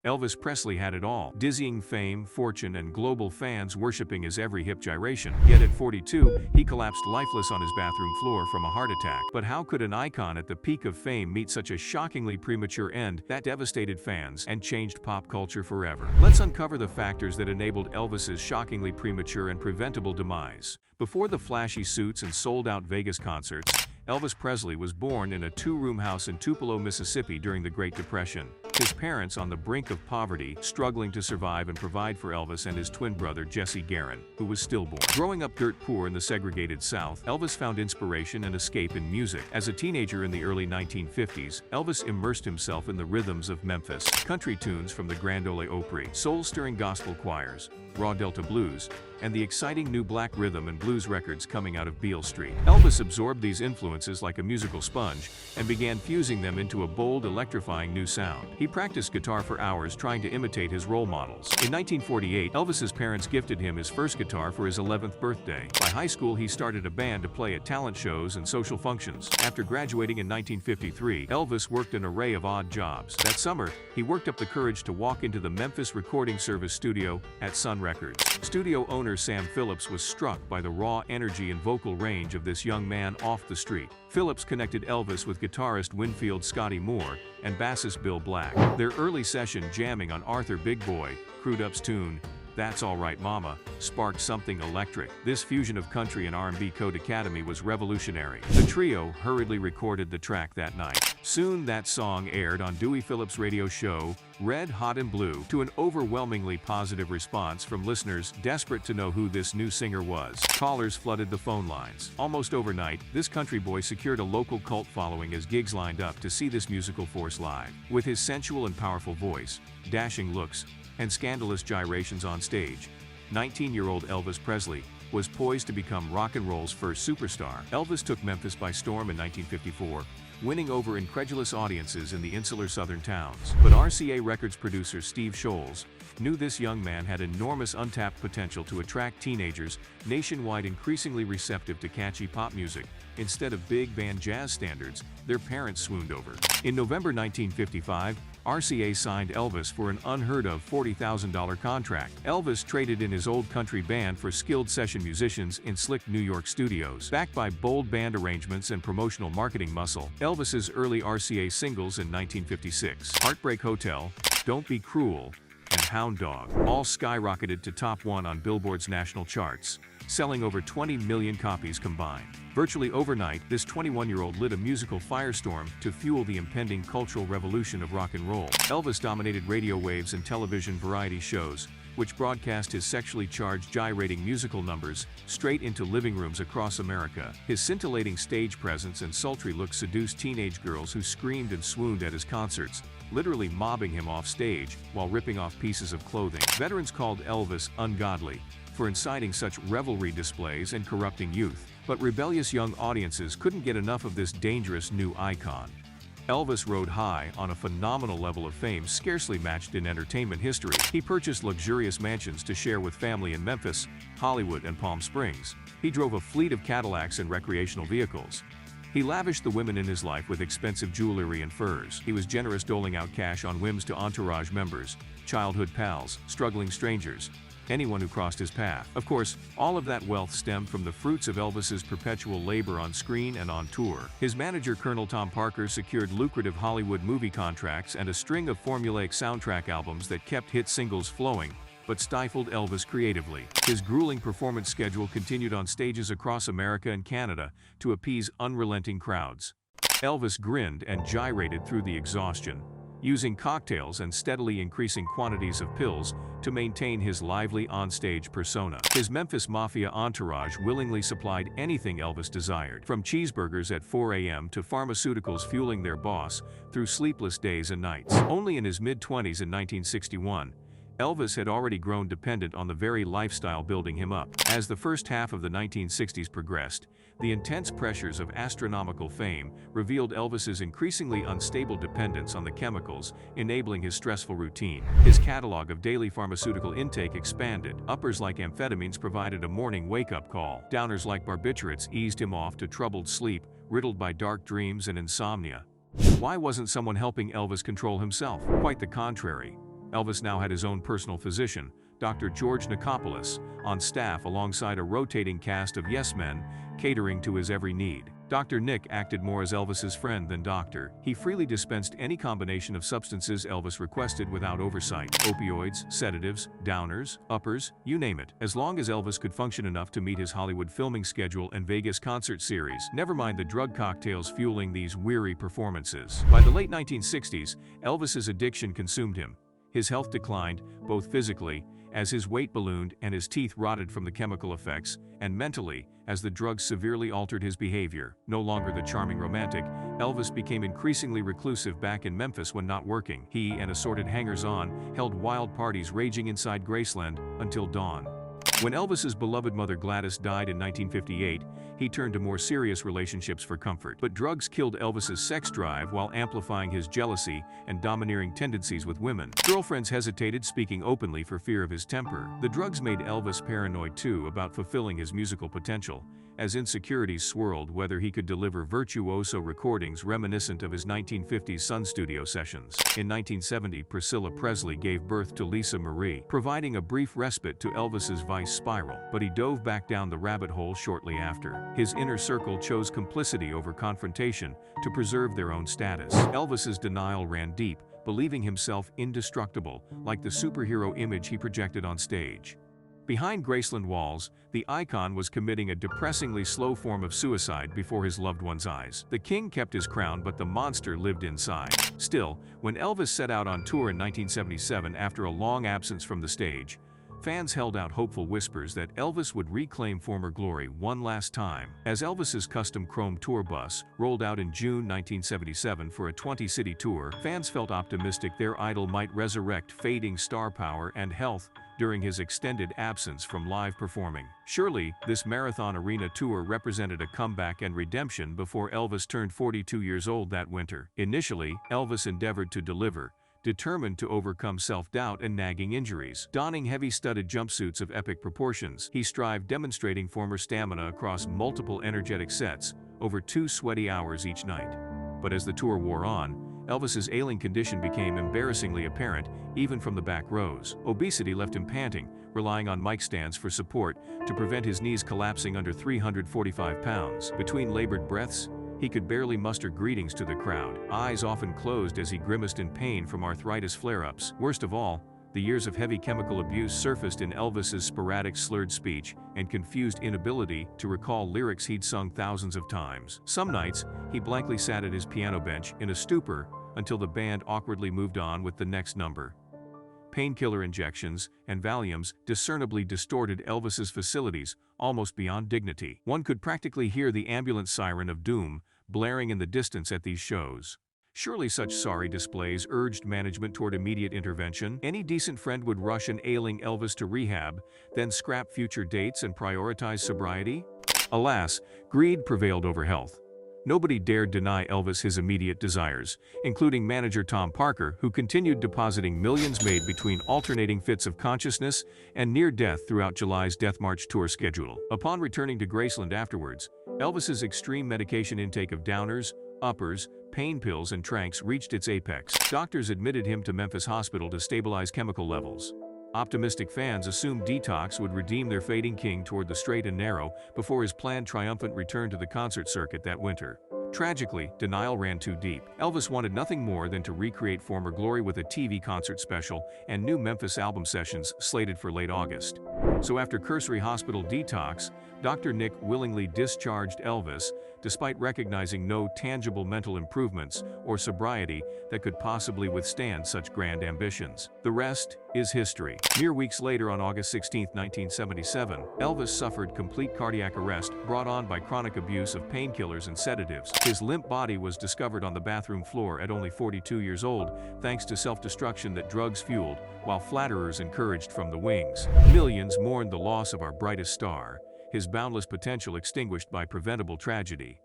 Elvis Presley had it all: dizzying fame, fortune, and global fans worshipping his every hip gyration. Yet at 42, he collapsed lifeless on his bathroom floor from a heart attack. But how could an icon at the peak of fame meet such a shockingly premature end that devastated fans and changed pop culture forever? Let's uncover the factors that enabled Elvis's shockingly premature and preventable demise. Before the flashy suits and sold-out Vegas concerts, Elvis Presley was born in a two-room house in Tupelo, Mississippi during the Great Depression. His parents, on the brink of poverty, struggling to survive and provide for Elvis and his twin brother Jesse Garin, who was stillborn. Growing up dirt poor in the segregated South, Elvis found inspiration and escape in music. As a teenager in the early 1950s, Elvis immersed himself in the rhythms of Memphis, country tunes from the Grand Ole Opry, soul-stirring gospel choirs, raw Delta blues, and the exciting new black rhythm and blues records coming out of Beale Street. Elvis absorbed these influences like a musical sponge and began fusing them into a bold, electrifying new sound. He practiced guitar for hours trying to imitate his role models. In 1948, Elvis's parents gifted him his first guitar for his 11th birthday. By high school, he started a band to play at talent shows and social functions. After graduating in 1953, Elvis worked an array of odd jobs. That summer, he worked up the courage to walk into the Memphis Recording Service studio at Sun Records. Studio owner Sam Phillips was struck by the raw energy and vocal range of this young man off the street. Phillips connected Elvis with guitarist Winfield Scotty Moore and bassist Bill Black. Their early session jamming on Arthur Big Boy Crudup's tune, "That's All Right Mama," sparked something electric. This fusion of country and R&B Code Academy was revolutionary. The trio hurriedly recorded the track that night. Soon that song aired on Dewey Phillips' radio show, Red, Hot and Blue, to an overwhelmingly positive response from listeners desperate to know who this new singer was. Callers flooded the phone lines. Almost overnight, this country boy secured a local cult following as gigs lined up to see this musical force live. With his sensual and powerful voice, dashing looks, and scandalous gyrations on stage, 19-year-old Elvis Presley was poised to become rock and roll's first superstar. Elvis took Memphis by storm in 1954, winning over incredulous audiences in the insular southern towns. But RCA Records producer Steve Scholes knew this young man had enormous untapped potential to attract teenagers nationwide increasingly receptive to catchy pop music. Instead of big band jazz standards, their parents swooned over. In November 1955, RCA signed Elvis for an unheard-of $40,000 contract. Elvis traded in his old country band for skilled session musicians in slick New York studios. Backed by bold band arrangements and promotional marketing muscle, Elvis's early RCA singles in 1956, Heartbreak Hotel, Don't Be Cruel, and Hound Dog, all skyrocketed to top 1 on Billboard's national charts, selling over 20 million copies combined. Virtually overnight, this 21-year-old lit a musical firestorm to fuel the impending cultural revolution of rock and roll. Elvis dominated radio waves and television variety shows, which broadcast his sexually charged gyrating musical numbers straight into living rooms across America. His scintillating stage presence and sultry looks seduced teenage girls who screamed and swooned at his concerts, literally mobbing him off stage while ripping off pieces of clothing. Veterans called Elvis ungodly for inciting such revelry displays and corrupting youth, but rebellious young audiences couldn't get enough of this dangerous new icon. Elvis rode high on a phenomenal level of fame scarcely matched in entertainment history. He purchased luxurious mansions to share with family in Memphis, Hollywood, and Palm Springs. He drove a fleet of Cadillacs and recreational vehicles. He lavished the women in his life with expensive jewelry and furs. He was generous, doling out cash on whims to entourage members, childhood pals, struggling strangers, anyone who crossed his path. Of course, all of that wealth stemmed from the fruits of Elvis's perpetual labor on screen and on tour. His manager, Colonel Tom Parker, secured lucrative Hollywood movie contracts and a string of formulaic soundtrack albums that kept hit singles flowing, but stifled Elvis creatively. His grueling performance schedule continued on stages across America and Canada to appease unrelenting crowds. Elvis grinned and gyrated through the exhaustion, using cocktails and steadily increasing quantities of pills to maintain his lively onstage persona. His Memphis Mafia entourage willingly supplied anything Elvis desired, from cheeseburgers at 4 a.m. to pharmaceuticals fueling their boss through sleepless days and nights. Only in his mid-20s in 1961, Elvis had already grown dependent on the very lifestyle building him up. As the first half of the 1960s progressed, the intense pressures of astronomical fame revealed Elvis's increasingly unstable dependence on the chemicals enabling his stressful routine. His catalog of daily pharmaceutical intake expanded. Uppers like amphetamines provided a morning wake-up call. Downers like barbiturates eased him off to troubled sleep, riddled by dark dreams and insomnia. Why wasn't someone helping Elvis control himself? Quite the contrary. Elvis now had his own personal physician, Dr. George Nicopolis, on staff alongside a rotating cast of yes-men, catering to his every need. Dr. Nick acted more as Elvis's friend than doctor. He freely dispensed any combination of substances Elvis requested without oversight. Opioids, sedatives, downers, uppers, you name it. As long as Elvis could function enough to meet his Hollywood filming schedule and Vegas concert series, never mind the drug cocktails fueling these weary performances. By the late 1960s, Elvis's addiction consumed him. His health declined, both physically, as his weight ballooned and his teeth rotted from the chemical effects, and mentally, as the drugs severely altered his behavior. No longer the charming romantic, Elvis became increasingly reclusive back in Memphis when not working. He and assorted hangers-on held wild parties raging inside Graceland until dawn. When Elvis's beloved mother Gladys died in 1958, he turned to more serious relationships for comfort. But drugs killed Elvis's sex drive while amplifying his jealousy and domineering tendencies with women. Girlfriends hesitated speaking openly for fear of his temper. The drugs made Elvis paranoid too about fulfilling his musical potential, as insecurities swirled whether he could deliver virtuoso recordings reminiscent of his 1950s Sun studio sessions. In 1970, Priscilla Presley gave birth to Lisa Marie, providing a brief respite to Elvis's vice spiral, but he dove back down the rabbit hole shortly after. His inner circle chose complicity over confrontation to preserve their own status. Elvis's denial ran deep, believing himself indestructible, like the superhero image he projected on stage. Behind Graceland walls, the icon was committing a depressingly slow form of suicide before his loved one's eyes. The king kept his crown, but the monster lived inside. Still, when Elvis set out on tour in 1977 after a long absence from the stage, fans held out hopeful whispers that Elvis would reclaim former glory one last time. As Elvis's custom chrome tour bus rolled out in June 1977 for a 20-city tour, fans felt optimistic their idol might resurrect fading star power and health during his extended absence from live performing. Surely, this marathon arena tour represented a comeback and redemption before Elvis turned 42 years old that winter. Initially, Elvis endeavored to deliver, determined to overcome self-doubt and nagging injuries. Donning heavy-studded jumpsuits of epic proportions, he strived demonstrating former stamina across multiple energetic sets, over 2 sweaty hours each night. But as the tour wore on, Elvis's ailing condition became embarrassingly apparent, even from the back rows. Obesity left him panting, relying on mic stands for support to prevent his knees collapsing under 345 pounds. Between labored breaths, he could barely muster greetings to the crowd, eyes often closed as he grimaced in pain from arthritis flare-ups. Worst of all, the years of heavy chemical abuse surfaced in Elvis's sporadic slurred speech and confused inability to recall lyrics he'd sung thousands of times. Some nights, he blankly sat at his piano bench in a stupor until the band awkwardly moved on with the next number. Painkiller injections and Valiums discernibly distorted Elvis's facilities, almost beyond dignity. One could practically hear the ambulance siren of doom blaring in the distance at these shows. Surely such sorry displays urged management toward immediate intervention. Any decent friend would rush an ailing Elvis to rehab, then scrap future dates and prioritize sobriety? Alas, greed prevailed over health. Nobody dared deny Elvis his immediate desires, including manager Tom Parker, who continued depositing millions made between alternating fits of consciousness and near death throughout July's Death March tour schedule. Upon returning to Graceland afterwards, Elvis's extreme medication intake of downers, uppers, pain pills and tranks reached its apex. Doctors admitted him to Memphis Hospital to stabilize chemical levels. Optimistic fans assumed detox would redeem their fading king toward the straight and narrow before his planned triumphant return to the concert circuit that winter. Tragically, denial ran too deep. Elvis wanted nothing more than to recreate former glory with a TV concert special and new Memphis album sessions slated for late August. So after cursory hospital detox, Dr. Nick willingly discharged Elvis, despite recognizing no tangible mental improvements or sobriety that could possibly withstand such grand ambitions. The rest is history. Mere weeks later, on August 16, 1977, Elvis suffered complete cardiac arrest brought on by chronic abuse of painkillers and sedatives. His limp body was discovered on the bathroom floor at only 42 years old, thanks to self-destruction that drugs fueled, while flatterers encouraged from the wings. Millions mourned the loss of our brightest star, his boundless potential extinguished by preventable tragedy.